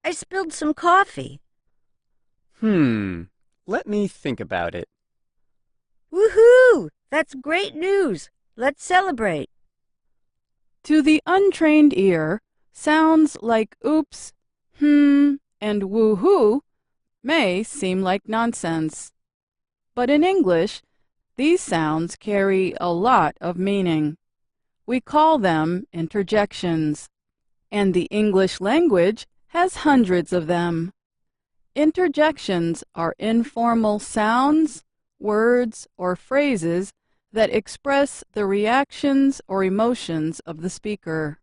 I spilled some coffee. Let me think about it. Woohoo! That's great news. Let's celebrate. To the untrained ear, sounds like oops, and woohoo may seem like nonsense. But in English, these sounds carry a lot of meaning. We call them interjections, and the English language has hundreds of them. Interjections are informal sounds, words, or phrases that express the reactions or emotions of the speaker.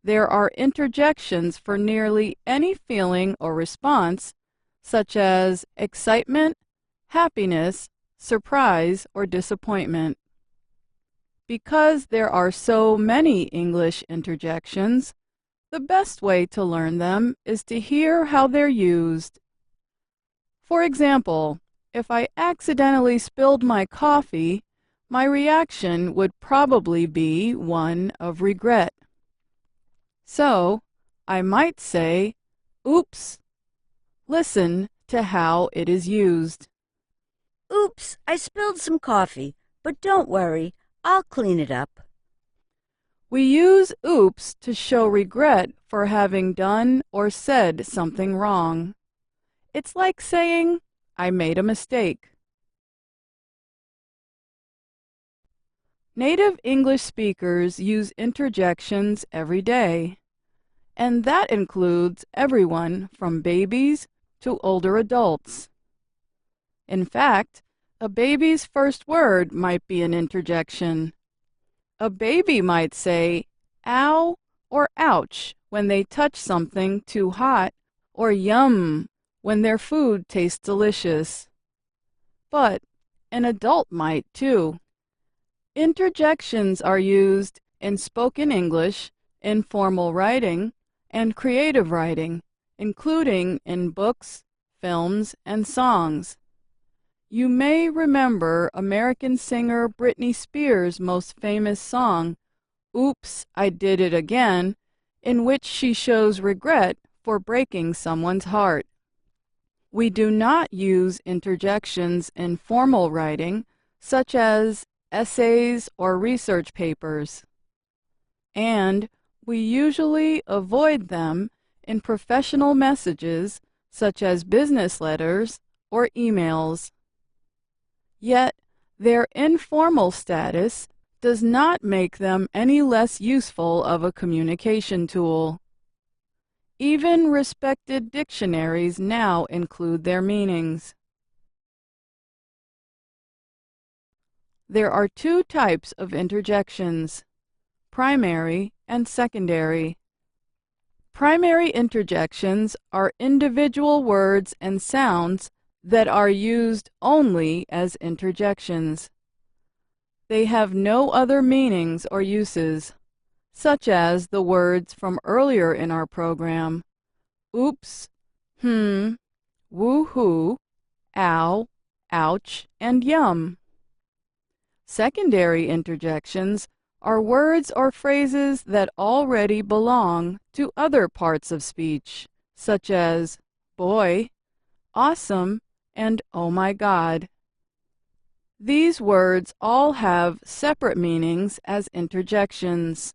There are interjections for nearly any feeling or response, such as excitement, happiness, surprise, or disappointment. Because there are so many English interjections, the best way to learn them is to hear how they're used. For example, if I accidentally spilled my coffee, my reaction would probably be one of regret. So, I might say, oops. Listen to how it is used. Oops, I spilled some coffee, but don't worry, I'll clean it up. We use oops to show regret for having done or said something wrong. It's like saying, I made a mistake. Native English speakers use interjections every day, and that includes everyone from babies to older adults. In fact, a baby's first word might be an interjection. A baby might say ow or ouch when they touch something too hot, or yum when their food tastes delicious. But an adult might too. Interjections are used in spoken English, informal writing, and creative writing, including in books, films, and songs. You may remember American singer Britney Spears' most famous song, Oops, I Did It Again, in which she shows regret for breaking someone's heart. We do not use interjections in formal writing, such as essays or research papers. And we usually avoid them in professional messages, such as business letters or emails. Yet, their informal status does not make them any less useful of a communication tool. Even respected dictionaries now include their meanings. There are two types of interjections, primary and secondary. Primary interjections are individual words and sounds that are used only as interjections. They have no other meanings or uses, such as the words from earlier in our program, oops, woo-hoo, ow, ouch, and yum. Secondary interjections are words or phrases that already belong to other parts of speech, such as boy, awesome, and oh my God. These words all have separate meanings as interjections.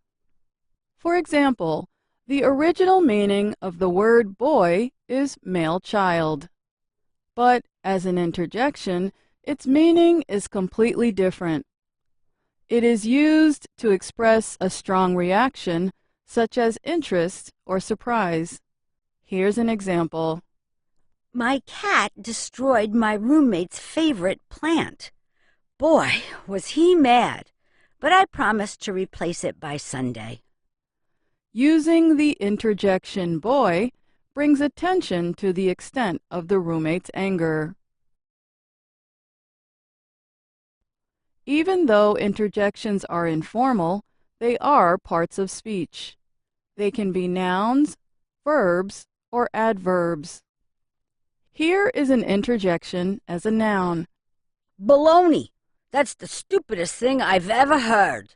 For example, the original meaning of the word boy is male child. But as an interjection, its meaning is completely different. It is used to express a strong reaction, such as interest or surprise. Here's an example. My cat destroyed my roommate's favorite plant. Boy, was he mad, but I promised to replace it by Sunday. Using the interjection boy brings attention to the extent of the roommate's anger. Even though interjections are informal, they are parts of speech. They can be nouns, verbs, or adverbs. Here is an interjection as a noun. Baloney! That's the stupidest thing I've ever heard.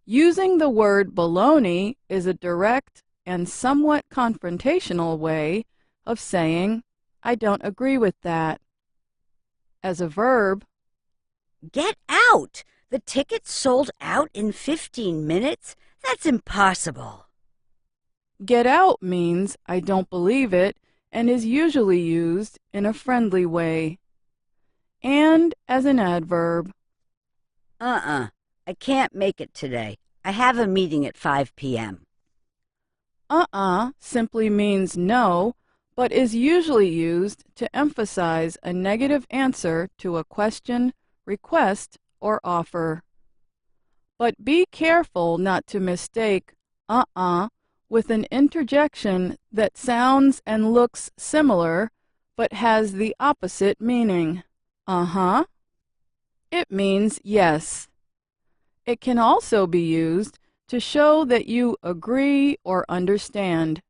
Using the word baloney is a direct, and somewhat confrontational way of saying, I don't agree with that. As a verb, Get out! The tickets sold out in 15 minutes? That's impossible. get out means I don't believe it and is usually used in a friendly way. And as an adverb, I can't make it today. I have a meeting at 5 p.m. simply means no, but is usually used to emphasize a negative answer to a question, request, or offer. But be careful not to mistake with an interjection that sounds and looks similar but has the opposite meaning. It means yes. It can also be used to show that you agree or understand.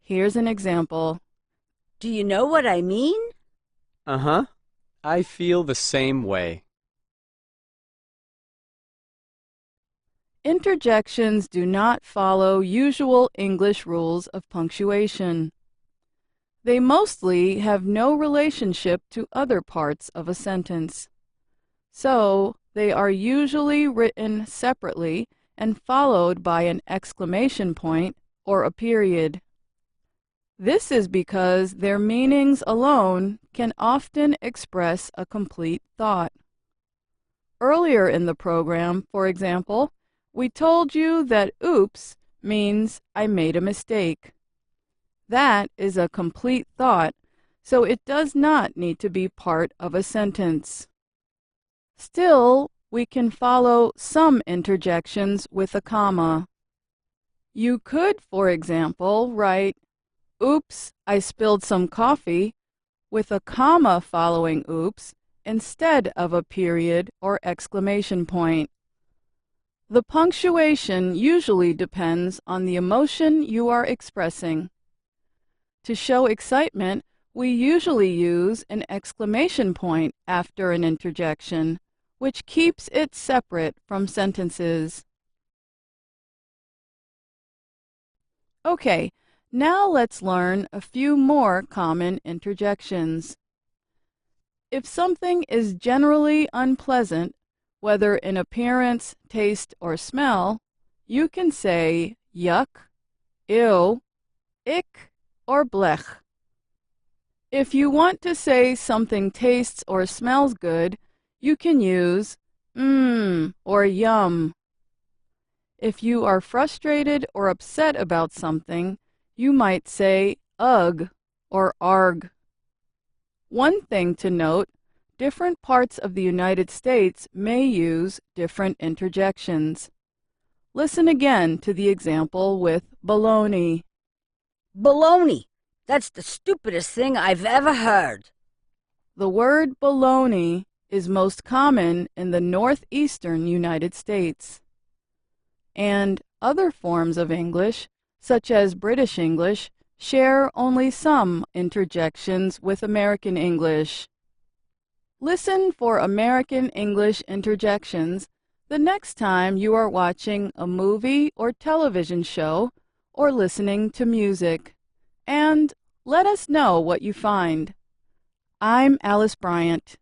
Here's an example. Do you know what I mean? Uh-huh. I feel the same way. Interjections do not follow usual English rules of punctuation. They mostly have no relationship to other parts of a sentence. So, they are usually written separately and followed by an exclamation point or a period. This is because their meanings alone can often express a complete thought. Earlier in the program, for example, we told you that oops means I made a mistake. That is a complete thought, so it does not need to be part of a sentence. Still, we can follow some interjections with a comma. You could, for example, write, oops, I spilled some coffee, with a comma following oops instead of a period or exclamation point. The punctuation usually depends on the emotion you are expressing. To show excitement, we usually use an exclamation point after an interjection, which keeps it separate from sentences. Okay, now let's learn a few more common interjections. If something is generally unpleasant, whether in appearance, taste, or smell, you can say yuck, ew, ick, or blech. If you want to say something tastes or smells good, you can use or yum. If you are frustrated or upset about something, you might say ugh or arg. One thing to note, different parts of the United States may use different interjections. Listen again to the example with baloney. Baloney! That's the stupidest thing I've ever heard. The word baloney is most common in the northeastern United States. And other forms of English, such as British English, share only some interjections with American English. Listen for American English interjections the next time you are watching a movie or television show or listening to music. And let us know what you find. I'm Alice Bryant.